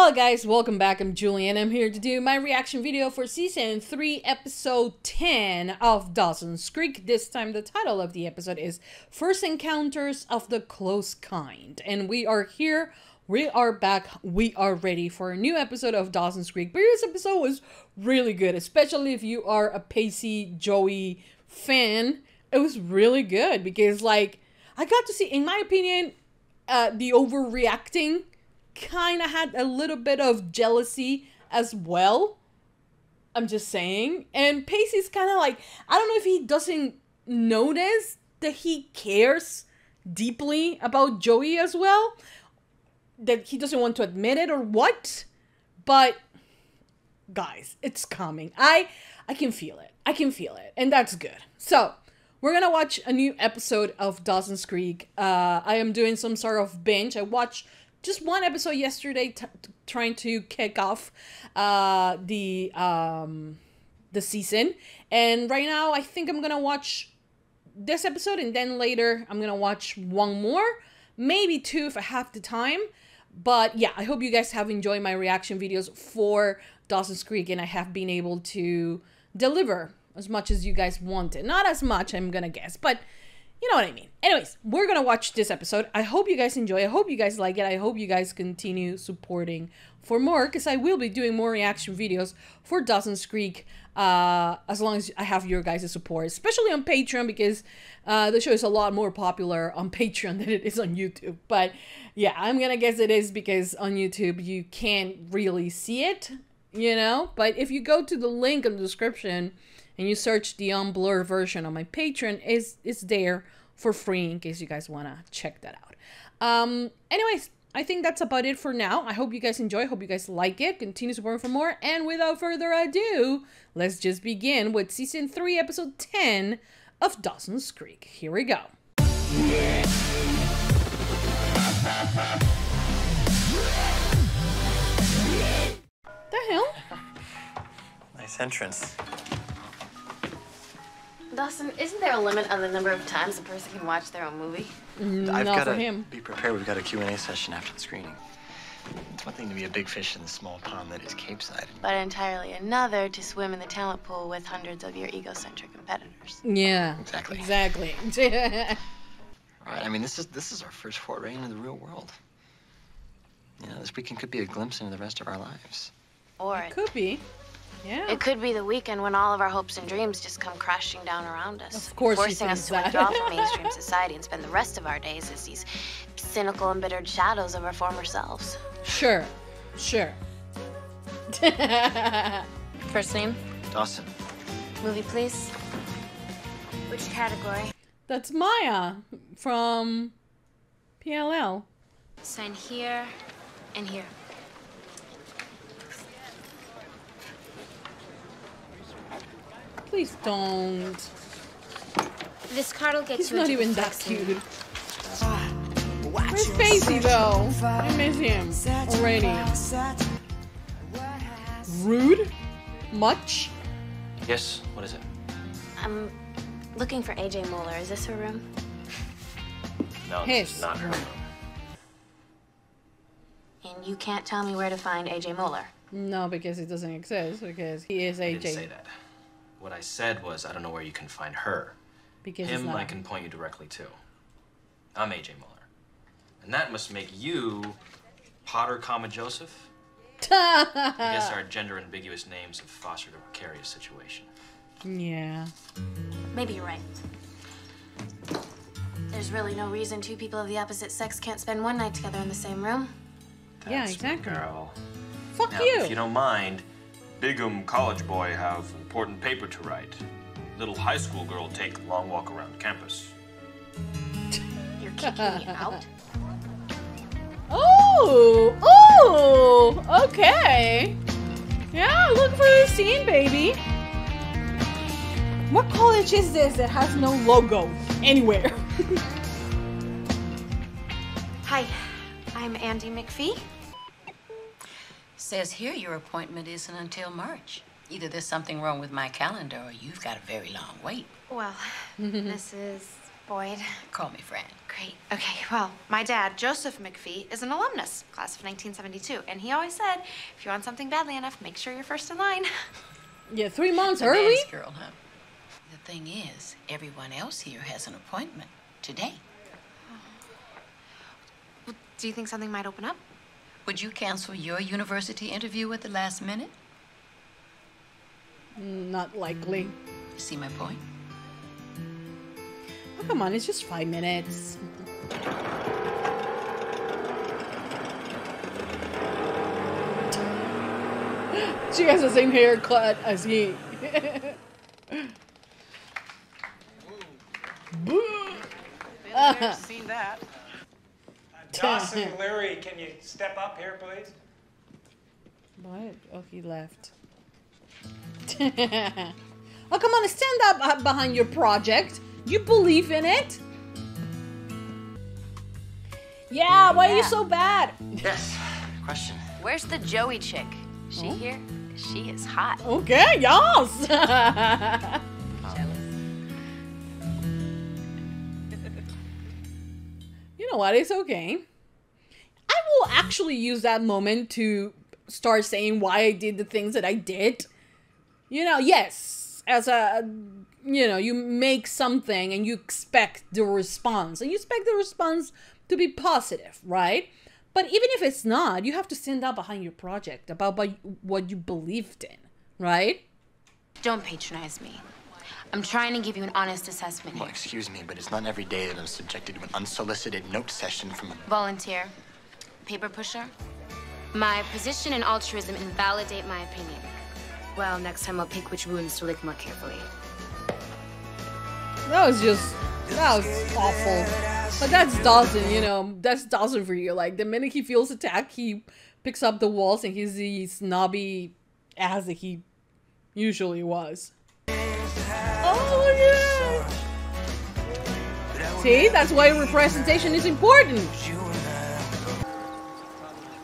Hello guys, welcome back. I'm Julian. I'm here to do my reaction video for season 3 episode 10 of Dawson's Creek. This time the title of the episode is First Encounters of the Close Kind. And we are here, we are back, we are ready for a new episode of Dawson's Creek. Previous episode was really good, especially if you are a Pacey Joey fan. It was really good because like I got to see, in my opinion, the overreacting kind of had a little bit of jealousy as well. I'm just saying. And Pacey's kind of like, I don't know if he doesn't notice that he cares deeply about Joey as well. That he doesn't want to admit it or what. But guys, it's coming. I can feel it. I can feel it. And that's good. So we're gonna watch a new episode of Dawson's Creek. I am doing some sort of binge. I watched just one episode yesterday, trying to kick off the season. And right now, I think I'm gonna watch this episode, and then later I'm gonna watch one more, maybe two if I have the time. But yeah, I hope you guys have enjoyed my reaction videos for Dawson's Creek, and I have been able to deliver as much as you guys wanted. Not as much, I'm gonna guess, but you know what I mean. Anyways, we're gonna watch this episode. I hope you guys enjoy. I hope you guys like it. I hope you guys continue supporting for more, because I will be doing more reaction videos for Dawson's Creek as long as I have your guys' support, especially on Patreon, because the show is a lot more popular on Patreon than it is on YouTube. But yeah, I'm gonna guess it is because on YouTube you can't really see it, you know. But if you go to the link in the description and you search the unblurred version on my Patreon, it's there for free in case you guys want to check that out. Anyways, I think that's about it for now. I hope you guys enjoy. I hope you guys like it. Continue supporting for more. And without further ado, let's just begin with Season 3, Episode 10 of Dawson's Creek. Here we go. The hell? Nice entrance. Dawson, isn't there a limit on the number of times a person can watch their own movie? I've Not got for to him. be prepared. We've got a Q&A session after the screening. It's one thing to be a big fish in the small pond that is Cape Side. But entirely another to swim in the talent pool with hundreds of your egocentric competitors. Yeah. Exactly. Exactly. Right. I mean, this is our first foray into the real world. You know, this weekend could be a glimpse into the rest of our lives. Or Could be. Yeah. it could be the weekend when all of our hopes and dreams just come crashing down around us. Of course she forcing us thinks to that. withdraw from mainstream society and spend the rest of our days as these cynical, embittered shadows of our former selves. Sure. Sure. First name? Dawson. Movie, please. Which category? That's Maya from PLL. Sign here and here. Please don't. This card will get He's you not into even the that sex scene. cute. Where's Pacey though? I miss him already. Rude? Much? Yes, what is it? I'm looking for AJ Moeller. Is this her room? No, His this is not her. room. And you can't tell me where to find AJ Moeller. No, because it doesn't exist. Because he is I didn't AJ. say that. What I said was, I don't know where you can find her. Because Him, it's not. I can point you directly to. I'm AJ Muller. And that must make you Potter, comma, Joseph? I guess our gender-ambiguous names have fostered a precarious situation. Yeah. Maybe you're right. There's really no reason two people of the opposite sex can't spend one night together in the same room. Yeah, That's my exactly. girl. Fuck Now, you. if you don't mind, Bigham college boy have important paper to write. Little high school girl take long walk around campus. You're kicking me out? Oh! Oh! Okay. Yeah, look for the scene, baby. What college is this that has no logo anywhere? Hi, I'm Andy McPhee. Says here your appointment isn't until March. Either there's something wrong with my calendar or you've got a very long wait. Well, this is Boyd. Call me Fran. Great. Okay, well, my dad, Joseph McPhee, is an alumnus, class of 1972. And he always said, if you want something badly enough, make sure you're first in line. Yeah, 3 months A early? man's girl, huh? The thing is, everyone else here has an appointment today. Well, do you think something might open up? Would you cancel your university interview at the last minute? Not likely. See my point? Oh, come on, it's just 5 minutes. She has the same haircut as he. Seen that. Dawson, Larry, can you step up here, please? What? Oh, he left. Oh, come on, stand up behind your project. You believe in it? Yeah, why are you so bad? Yes. Question. Where's the Joey chick? Is she here? She is hot. Okay, yes. You know what? It's okay. I will actually use that moment to start saying why I did the things that I did. You know, yes, as a, you know, you make something and you expect the response. And you expect the response to be positive, right? But even if it's not, you have to stand up behind your project about what you believed in, right? Don't patronize me. I'm trying to give you an honest assessment Well, here. excuse me, but it's not every day that I'm subjected to an unsolicited note session from a... Volunteer. Paper pusher. My position and altruism invalidate my opinion. Well, next time I'll pick which wounds to lick more carefully. That was awful. But that's Dawson, you know, that's Dawson for you. Like, the minute he feels attacked, he picks up the walls and he's the snobby ass that he usually was. Oh, yeah! See, that's why representation is important.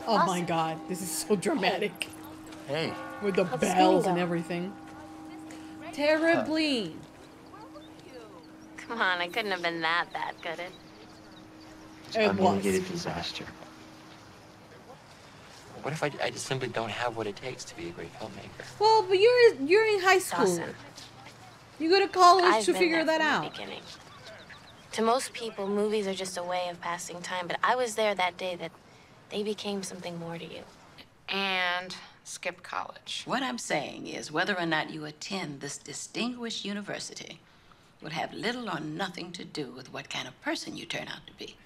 Oh my god, this is so dramatic. Hey. With the bells and everything. Terribly. Come on, I couldn't have been that bad, could it? It's It unmitigated was. disaster. What if I just simply don't have what it takes to be a great filmmaker? Well, but you're in high school. Dawson. You go to college I've to been figure there that from the out. beginning. To most people, movies are just a way of passing time, but I was there that day that they became something more to you. And skip college. What I'm saying is whether or not you attend this distinguished university would have little or nothing to do with what kind of person you turn out to be.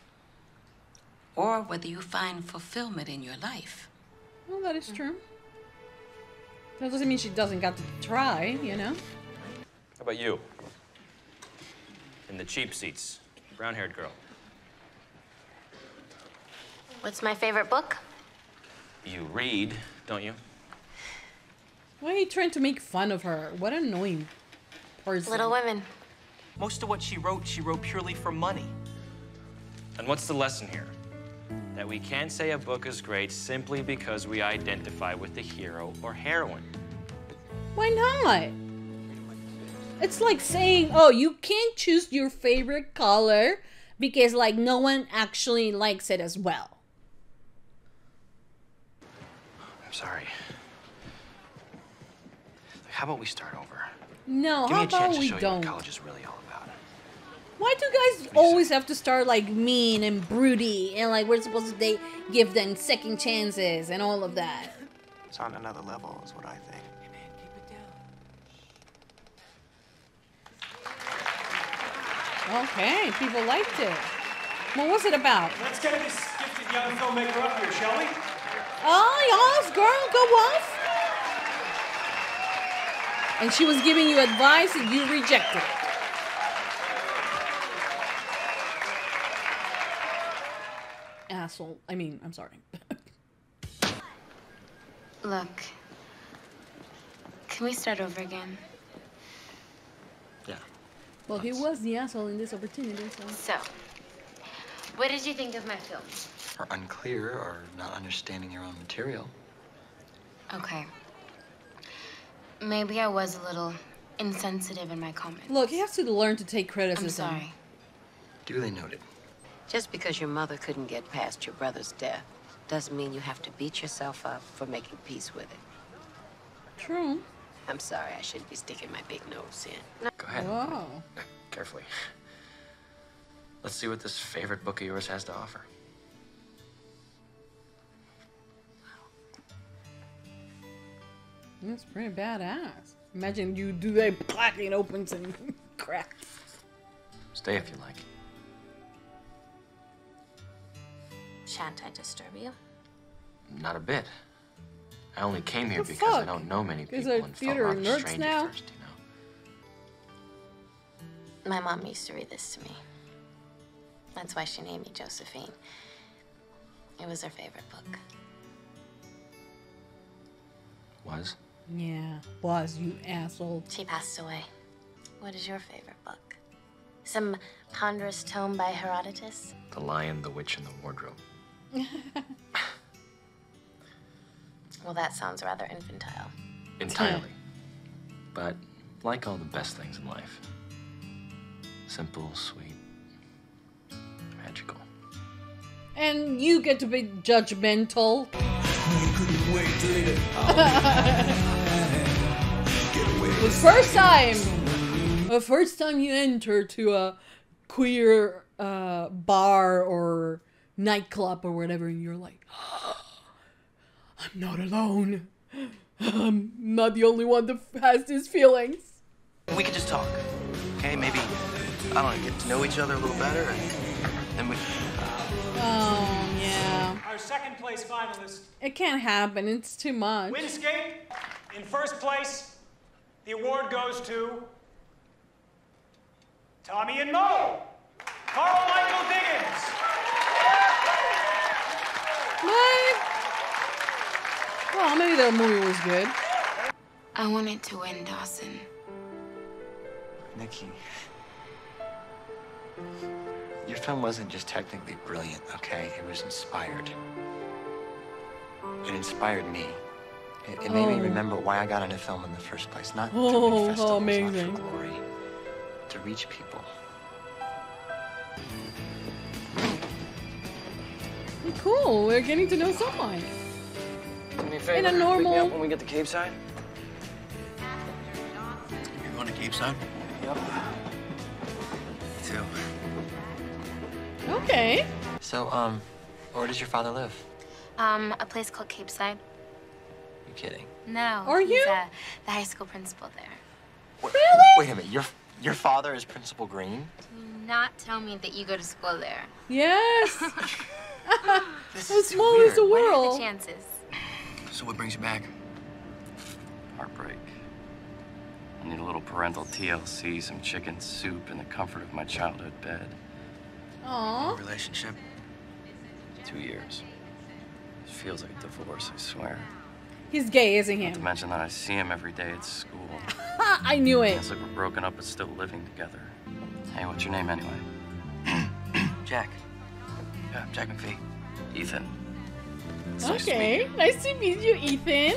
Or whether you find fulfillment in your life. Well, that is true. That doesn't mean she doesn't got to try, you know? How about you? In the cheap seats, brown-haired girl. What's my favorite book? You read, don't you? Why are you trying to make fun of her? What an annoying person. Little Women. Most of what she wrote purely for money. And what's the lesson here? That we can't say a book is great simply because we identify with the hero or heroine. Why not? It's like saying, oh, you can't choose your favorite color because, like, no one actually likes it as well. I'm sorry. How about we start over? No, Give how me a chance about to we show you don't? what college is really all about. Why do you guys always have to start like mean and broody and like we're supposed to give them second chances and all of that? It's on another level, is what I think. Okay, people liked it. What was it about? Let's get this gifted young filmmaker up here, shall we? Oh, yes, girl, go off. And she was giving you advice and you rejected it. Asshole. I mean, I'm sorry. Look. Can we start over again? Yeah. Well, he was the asshole in this opportunity, so. So, what did you think of my film? Or unclear, or not understanding your own material. Okay. Maybe I was a little insensitive in my comments. Look, he has to learn to take criticism. I'm sorry. Duly noted. Just because your mother couldn't get past your brother's death doesn't mean you have to beat yourself up for making peace with it. True. I'm sorry, I shouldn't be sticking my big nose in. Go ahead. Whoa. Carefully. Let's see what this favorite book of yours has to offer. That's pretty badass. Imagine you do that, clack, it opens and cracks. Stay if you like. Shan't I disturb you? Not a bit. I only came here The because I fuck? don't know many Guys people are and felt theater rather nerds strange now? at first, you know. My mom used to read this to me. That's why she named me Josephine. It was her favorite book. Was? Yeah, was, you asshole. She passed away. What is your favorite book? Some ponderous tome by Herodotus? The Lion, the Witch, and the Wardrobe. Well, that sounds rather infantile. Entirely. But like all the best things in life. Simple, sweet, magical. And you get to be judgmental. The first time you enter to a queer bar or nightclub or whatever, and you're like, I'm not alone. I'm not the only one that has these feelings. We could just talk, okay? Maybe, I don't know, get to know each other a little better, and then we... Oh, yeah. Our second place finalist, It can't happen. It's too much. Windscape. In first place, the award goes to Tommy and Mo. Carl Michael Diggins. What? Well, maybe the movie was good. I wanted to win, Dawson. Nikki, your film wasn't just technically brilliant, okay? It was inspired. It inspired me. It made me remember why I got into film in the first place. Not to win festivals, amazing. not for glory. To reach people. Cool, we're getting to know someone. Do me a favor, In a pick me normal- up when we get to Cape Side. You're going to Cape Side? Yep. Me too. Okay. So, where does your father live? A place called Cape Side. You kidding? No. Are he's, you? The high school principal there. Really? Wait a minute, your father is Principal Green? Do not tell me that you go to school there. Yes. This As small as the What are the world. chances? So what brings you back? Heartbreak. I need a little parental TLC, some chicken soup, and the comfort of my childhood bed. Aw. Relationship. 2 years. It feels like a divorce, I swear. He's gay, isn't Not to he? mention that I see him every day at school. I knew it. It's like we're broken up but still living together. Hey, what's your name anyway? Jack. Yeah, Jack McPhee. Ethan. It's nice to meet Okay, you. nice to meet you, Ethan.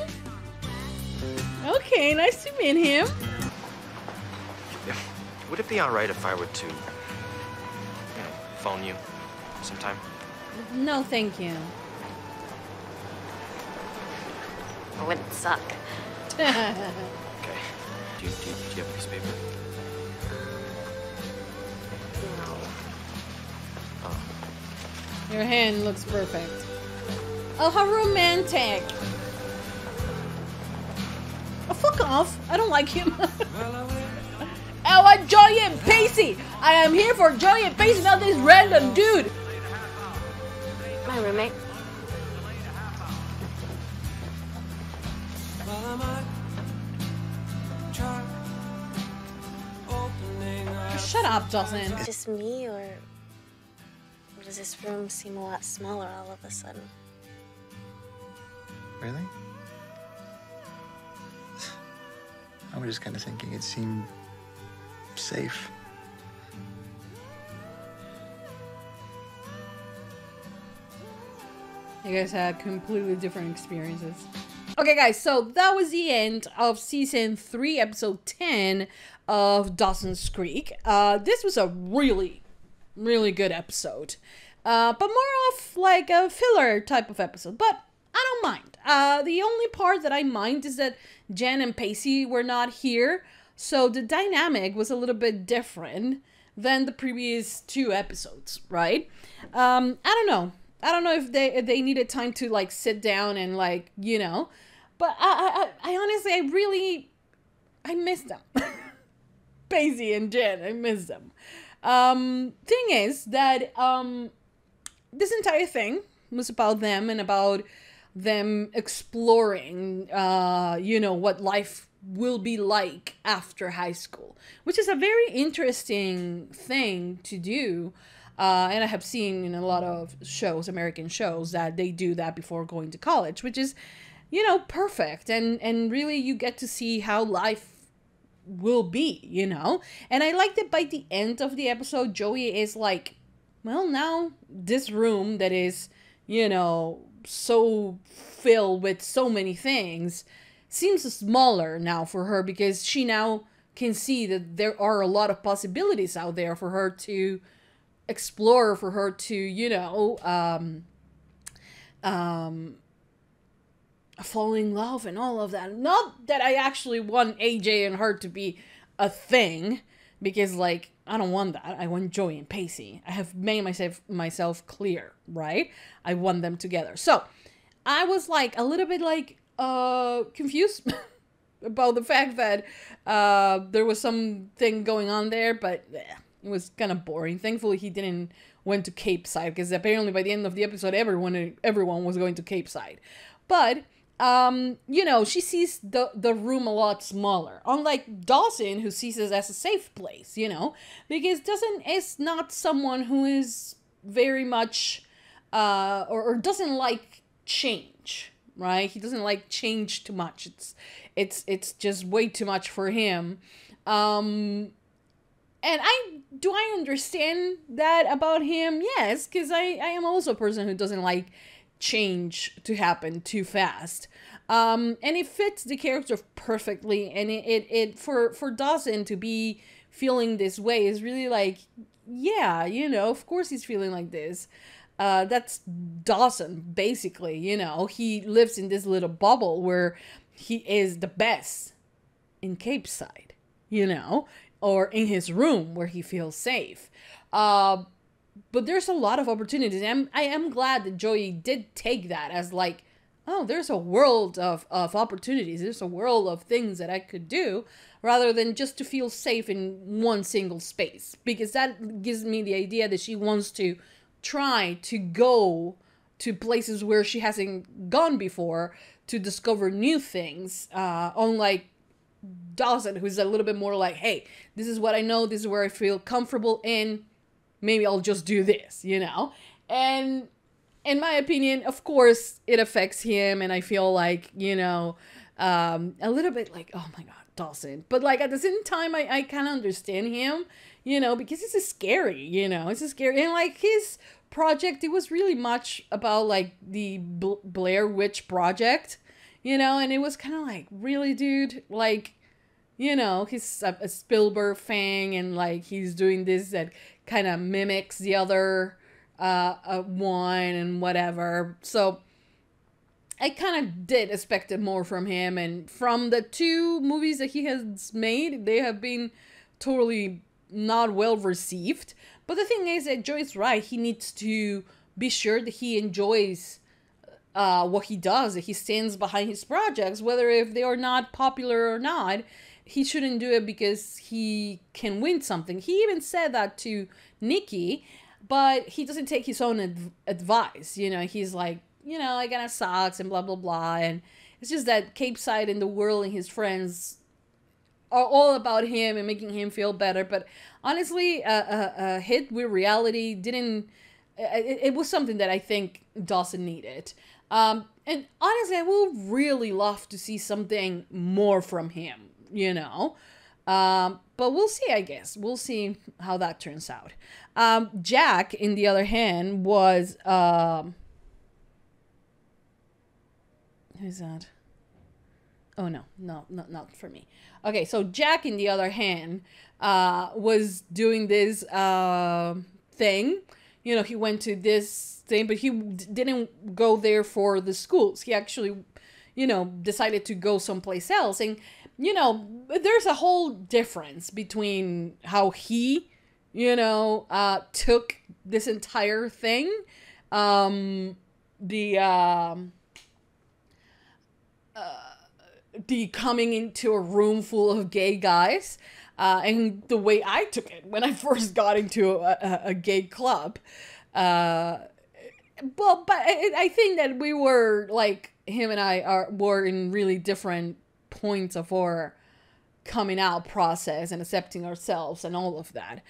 Okay, nice to meet him. Would it be all right if I were to, phone you sometime? No, thank you. It wouldn't suck. Okay. Do you have a piece of paper? Your hand looks perfect. Oh, how romantic. Oh, fuck off. I don't like him. Oh, I'm Joey and Pacey. I am here for Joey and Pacey, not this random dude. My roommate. Shut up, Dawson. Just me, or does this room seem a lot smaller all of a sudden? Really? I was just kind of thinking it seemed safe. You guys had completely different experiences. Okay, guys, so that was the end of season 3, episode 10 of Dawson's Creek. This was a really really good episode. But more of like a filler type of episode. But I don't mind. The only part that I mind is that Jen and Pacey were not here. So the dynamic was a little bit different than the previous 2 episodes, right? I don't know. I don't know if they needed time to like sit down and like, you know, but I honestly, I miss them. Pacey and Jen, I miss them. Thing is that this entire thing was about them and about them exploring, you know, what life will be like after high school, which is a very interesting thing to do. And I have seen in a lot of shows, American shows, that they do that before going to college, which is, you know, perfect. And really you get to see how life will be, you know? And I like that by the end of the episode, Joey is like, well, now this room that is, you know, so filled with so many things seems smaller now for her, because she now can see that there are a lot of possibilities out there for her to explore, for her to, you know, fall in love and all of that. Not that I actually want AJ and her to be a thing, because like, I don't want that. I want Joey and Pacey. I have made myself clear, right? I want them together. So I was like a little bit like confused about the fact that there was something going on there, but it was kind of boring. Thankfully, he didn't went to Cape Side, because apparently by the end of the episode, everyone was going to Cape Side. But you know, she sees the room a lot smaller, unlike Dawson, who sees it as a safe place, you know, because Dawson is not someone who is very much or doesn't like change, right? He doesn't like change too much. It's just way too much for him. And I understand that about him? Yes, because I am also a person who doesn't like change to happen too fast. And it fits the character perfectly, and it for Dawson to be feeling this way is really like, yeah, you know, of course he's feeling like this. That's Dawson, basically, you know. He lives in this little bubble where he is the best in Cape Side, you know, or in his room where he feels safe. But there's a lot of opportunities. And I am glad that Joey did take that as like, oh, there's a world of opportunities. There's a world of things that I could do, rather than just to feel safe in one single space. Because that gives me the idea that she wants to try to go to places where she hasn't gone before to discover new things. Unlike Dawson, who's a little bit more like, hey, this is what I know. This is where I feel comfortable in. Maybe I'll just do this, you know? And in my opinion, of course, it affects him. And I feel like, you know, a little bit like, oh my God, Dawson. But like at the same time, I kind of understand him, you know, because it's scary, you know, it's scary. And like his project, it was really much about like the Blair Witch Project, you know, and it was kind of like, really, dude, like, you know, he's a Spielberg fan, and like he's doing this that kind of mimics the other one and whatever. So I kind of did expect it more from him, and from the 2 movies that he has made, they have been totally not well received. But the thing is that Joey's right. He needs to be sure that he enjoys what he does, that he stands behind his projects, whether if they are not popular or not. He shouldn't do it because he can win something. He even said that to Nikki, but he doesn't take his own advice. You know, he's like, you know, it kind of sucks and blah, blah, blah. And it's just that Cape Side and the world and his friends are all about him and making him feel better. But honestly, a hit with reality didn't... It was something that I think Dawson needed. And honestly, I will really love to see something more from him, you know. But we'll see, I guess. We'll see how that turns out. Jack, in the other hand, was... who's that? Oh, no, not for me. Okay, so Jack, in the other hand, was doing this thing thing. You know, he went to this thing, but he didn't go there for the schools. He actually, you know, decided to go someplace else. And, you know, there's a whole difference between how he, you know, took this entire thing. The coming into a room full of gay guys, and the way I took it when I first got into a gay club. Well, but I think that we were, like, him and I were in really different points of our coming out process and accepting ourselves and all of that.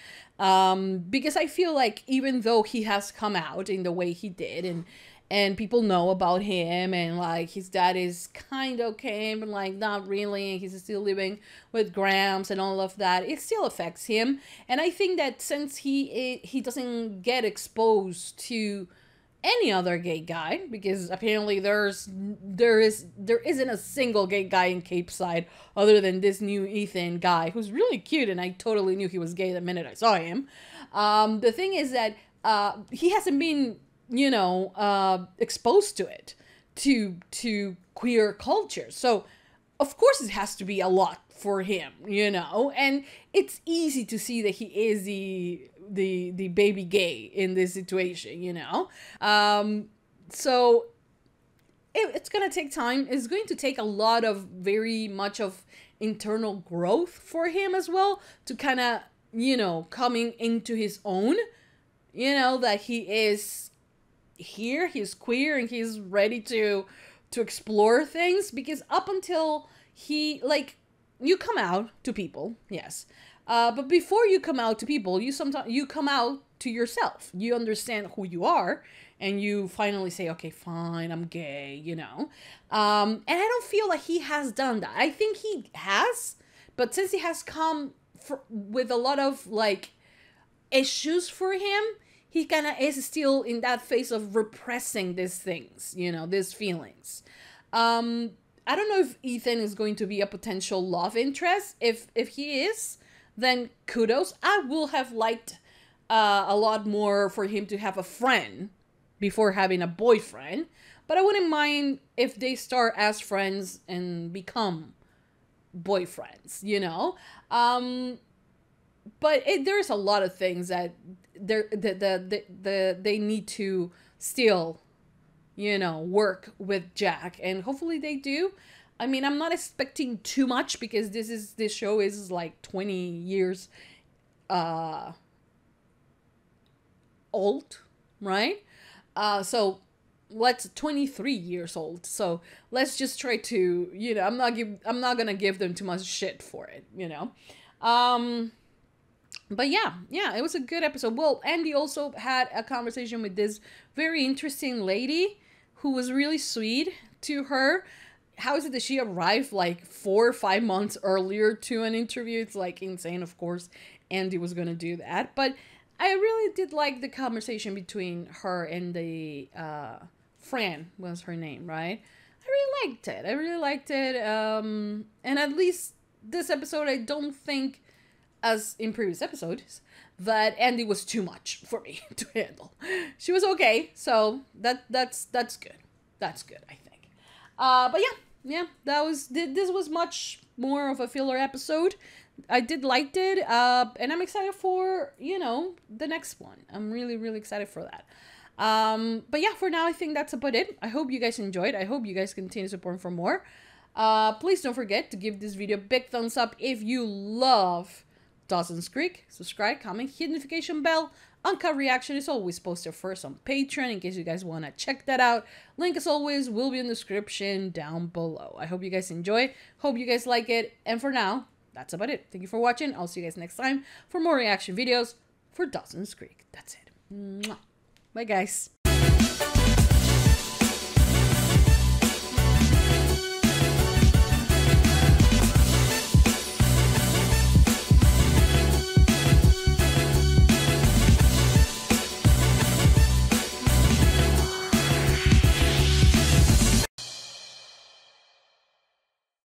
Because I feel like even though he has come out in the way he did, and people know about him, and like his dad is kind of okay, but like not really, and he's still living with Gramps and all of that, it still affects him. And I think that since he doesn't get exposed to any other gay guy, because apparently there isn't a single gay guy in Cape Side other than this new Ethan guy, who's really cute, and I totally knew he was gay the minute I saw him. The thing is that he hasn't been, you know, exposed to it, to queer culture. So of course it has to be a lot for him, you know, and it's easy to see that he is the baby gay in this situation, you know. So it's gonna take time. It's going to take a lot of very much of internal growth for him as well, to kind of, you know, coming into his own, you know, that he is here, he's queer, and he's ready to explore things. Because up until he, like, you come out to people, yes, but before you come out to people, you come out to yourself. You understand who you are, and you finally say, okay, fine, I'm gay, you know. And I don't feel like he has done that. I think he has, but since he has come with a lot of, like, issues for him, he kind of is still in that phase of repressing these things, you know, these feelings. I don't know if Ethan is going to be a potential love interest. If he is, then kudos. I will have liked a lot more for him to have a friend before having a boyfriend. But I wouldn't mind if they start as friends and become boyfriends, you know? But there's a lot of things that they need to still, you know, work with Jack, and hopefully they do. I mean, I'm not expecting too much, because this show is like 20 years old, right? So let's 23 years old. So let's just try to, you know, I'm not gonna give them too much shit for it, you know. But yeah, it was a good episode. Well, Andy also had a conversation with this very interesting lady who was really sweet to her. How is it that she arrived like 4 or 5 months earlier to an interview? It's like insane. Of course, Andy was going to do that. But I really did like the conversation between her and the Fran was her name, right? I really liked it. And at least this episode, I don't think, as in previous episodes, that Andy was too much for me to handle. She was okay, so that's good. That's good, I think. But yeah, this was much more of a filler episode. I did liked it, and I'm excited for, you know, the next one. I'm really, really excited for that. But yeah, for now, I think that's about it. I hope you guys enjoyed. I hope you guys continue supporting for more. Please don't forget to give this video a big thumbs up if you love Dawson's Creek. Subscribe, comment, hit the notification bell. Uncut Reaction is always posted first on Patreon in case you guys want to check that out. Link, as always, will be in the description down below. I hope you guys enjoy. Hope you guys like it. And for now, that's about it. Thank you for watching. I'll see you guys next time for more reaction videos for Dawson's Creek. That's it. Mwah. Bye, guys.